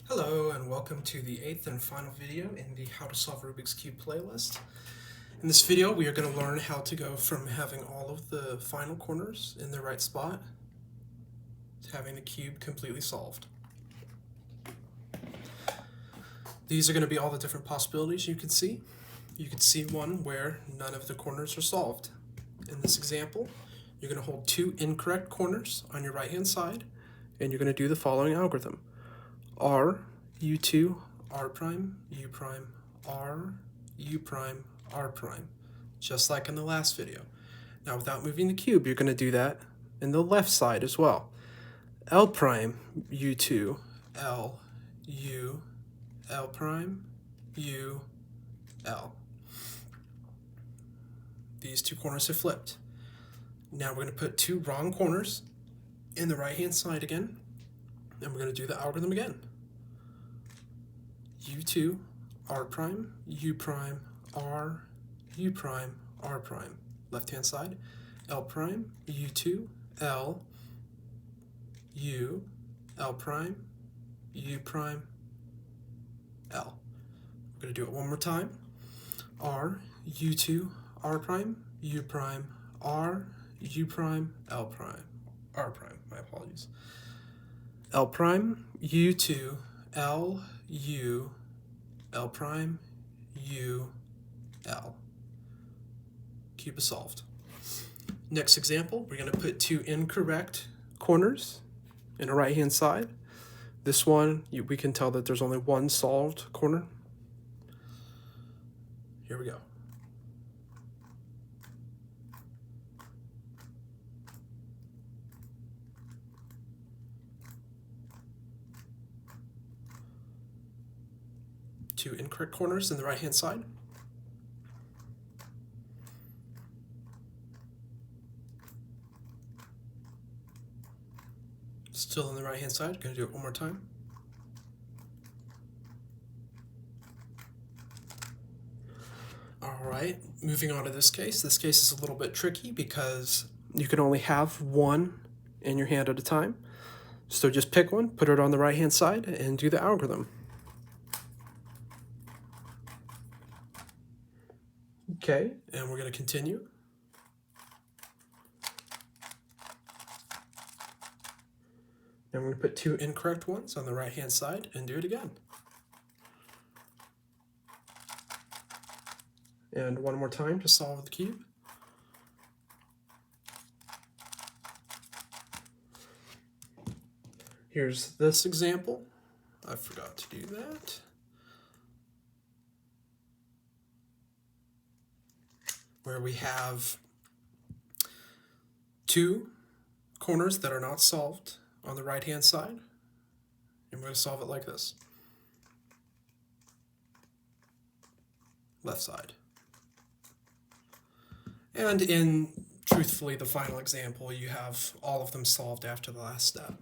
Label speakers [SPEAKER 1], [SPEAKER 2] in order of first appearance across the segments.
[SPEAKER 1] Hello and welcome to the 8th and final video in the How to Solve Rubik's Cube playlist. In this video we are going to learn how to go from having all of the final corners in the right spot to having the cube completely solved. These are going to be all the different possibilities you can see. You can see one where none of the corners are solved. In this example, you're going to hold two incorrect corners on your right hand side and you're going to do the following algorithm. R, U2, R prime, U prime, R, U prime, R prime, just like in the last video. Now without moving the cube, you're going to do that in the left side as well. L prime, U2, L, U, L prime, U, L. These two corners have flipped. Now we're going to put two wrong corners in the right hand side again, and we're going to do the algorithm again. U2, R prime, U prime, R, U prime, R prime. Left hand side, L prime, U2, L, U, L prime, U prime, L. We're going to do it one more time. R, U2, R prime, U prime, R, U prime, L prime, R prime, my apologies. L prime, U2, L, U, L prime, U, L. Cube is solved. Next example, we're going to put two incorrect corners in a right-hand side. This one, we can tell that there's only one solved corner. Here we go. Two incorrect corners in the right hand side. Still in the right hand side, going to do it one more time. Alright, moving on to this case. This case is a little bit tricky because you can only have one in your hand at a time. So just pick one, put it on the right hand side, and do the algorithm. Okay, and we're going to continue. And we're going to put two incorrect ones on the right hand side and do it again. And one more time to solve the cube. Here's this example. I forgot to do that. Where we have two corners that are not solved on the right hand side, and we're going to solve it like this. Left side. And in, truthfully, the final example, you have all of them solved after the last step.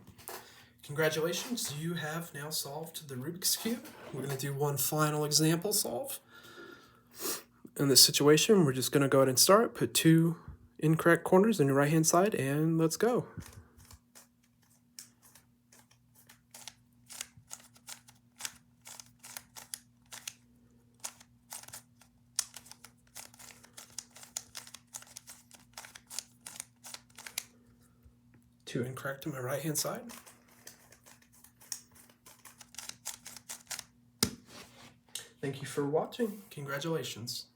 [SPEAKER 1] Congratulations, you have now solved the Rubik's Cube. We're going to do one final example solve. In this situation, we're just going to go ahead and start, put two incorrect corners in your right hand side, and let's go. Two incorrect on my right hand side. Thank you for watching. Congratulations.